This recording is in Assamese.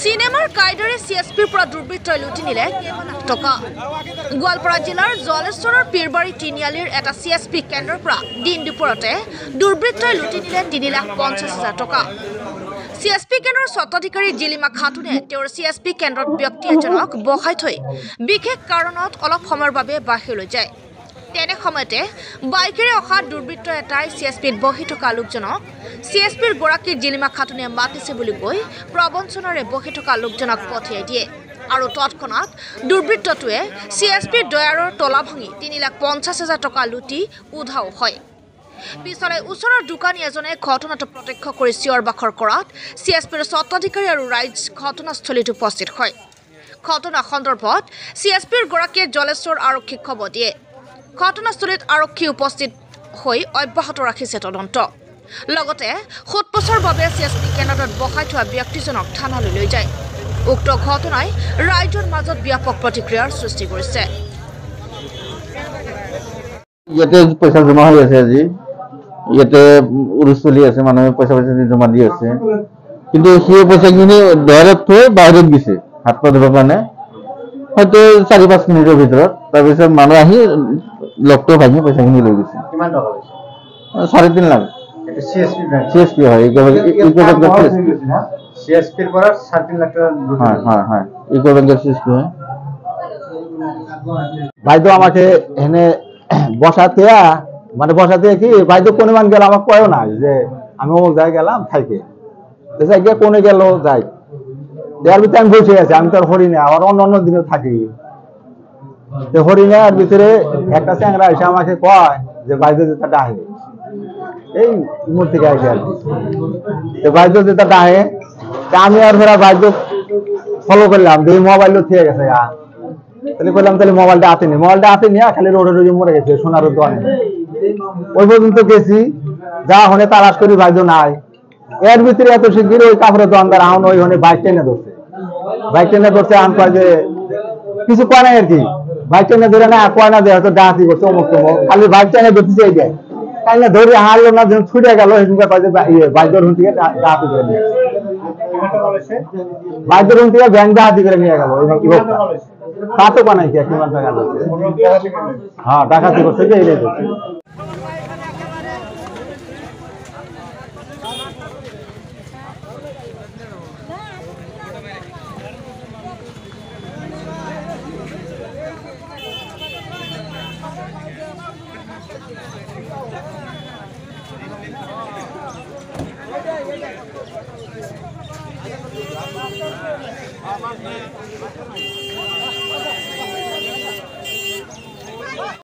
সিনেমাৰ কাইদৰে CSPৰ পৰা দুৰ্বৃত্তই লুটি নিলে টকা গোৱালপাৰা জিলাৰ জলেশ্বৰৰ পীৰবাৰী তিনিআলিৰ এটা CSP কেন্দ্ৰৰ পৰা দিন দুপৰতে দুৰ্বৃত্তই লুটি নিলে 3,50,000 টকা CSP কেন্দ্ৰৰ স্বত্বাধিকাৰী জিলিমা খাতুনে তেওঁৰ CSP কেন্দ্ৰত ব্যক্তি এজনক বহাই থৈ বিশেষ কাৰণত অলপ সময়ৰ বাবে বাহিৰলৈ যায় তেনে সময়তে বাইকেৰে অহা দুৰ্বৃত্ত এটাই CSPত বহি থকা লোকজনক CSPৰ গৰাকী জিলিমা খাতুনে মাতিছে বুলি কৈ প্ৰবঞ্চনাৰে বহি থকা লোকজনক পঠিয়াই দিয়ে আৰু তৎক্ষণাত দুৰ্বৃত্তটোৱে CSPৰ দয়াৰৰ তলা ভাঙি 3,50,000 টকা লুটি উধাও হয় পিছলৈ ওচৰৰ দোকানী এজনে ঘটনাটো প্ৰত্যক্ষ কৰি চিঞৰ বাখৰ কৰাত CSPৰ স্বত্বাধিকাৰী আৰু ৰাইজ ঘটনাস্থলীত উপস্থিত হয় ঘটনা সন্দৰ্ভত CSPৰ গৰাকীয়ে জলেশ্বৰ আৰক্ষীক খবৰ দিয়ে ঘটনাস্থলীত আৰক্ষী উপস্থিত হৈ অব্যাহত ৰাখিছে তদন্ত লগতে সোধপোছৰ বাবে CSP কেন্দ্ৰত বহাই থোৱা ব্যক্তিজনক থানালৈ লৈ যায় উক্ত ঘটনাই ৰাইজৰ মাজত ব্যাপক প্ৰতিক্ৰিয়াৰ সৃষ্টি কৰিছে ইয়াতে পইচা জমা হৈ আছে আজি ইয়াতে উৰুচ চলি আছে মানুহে পইচা জমা দি আছে কিন্তু সেই পইচাখিনি দয়াৰত থৈ বাহিৰত গৈছে হাত পা ধুবৰ কাৰণে হয়তো 4-5 মিনিটৰ ভিতৰত তাৰপিছত মানুহ আহি লগটো ভাঙি পইচাখিনি লৈ গৈছে কিমান টকা লৈছে 3.5 লাখ CSP হয় CSP ৰ পৰা 3.5 লাখ টকা হয় ইকো বেংকৰ CSP হয় বাইদেউ আমাকে এনে বসাতে কি বাইদেউ কোন মান গেল আমাকে কয়ও না যে আমি অমুক জায়গায় গেলাম থাইকে গিয়ে কোনে গেল যাই এর ভিতরে আমি বসে আছি আমি তো আর হরিণে আবার অন্য দিনও থাকি হরিণের ভিতরে একটা চ্যাংরা এসে আমাকে কয় যে বাইদেউ যেটা ডাহে এই মূর্তি গাইছে আর কি বাইদেউ যেটা ডাহে আমি আর ফেরা বাইদেউ ফলো করলাম যে মোবাইল থেকে গেছে তাহলে বললাম তাহলে মোবাইলটা হাতে নিয়ে খালি রোডে মরে গেছে সোনার দোকানে ওই পর্যন্ত গেছি যা হনে তালাশ করি বাইদেউ নাই এর ভিতরে এত শিগগির ওই কাপড়ের দোকানদার আহন ওই হনে বাইক টেনে ধরছে আন কয় যে কিছু কয় নাই আর কি বাইক টেনে ধরে না কয় না যে হয়তো ডাহাতি করছে অমুক খালি বাইক টেনে ধরতে চাই যায় তাই না ধরে হারলো না যখন ছুটে গেল সেদিনকে কয় যে বাইকের রুম থেকে ডাহাতি করে নিয়ে বাইকের রুম থেকে ব্যাংক ডাহাতি করে নিয়ে গেল তা তো বানাই কি কিমান টাকা লাগছে হ্যাঁ ডাকাতি করছে যে এইটাই করছে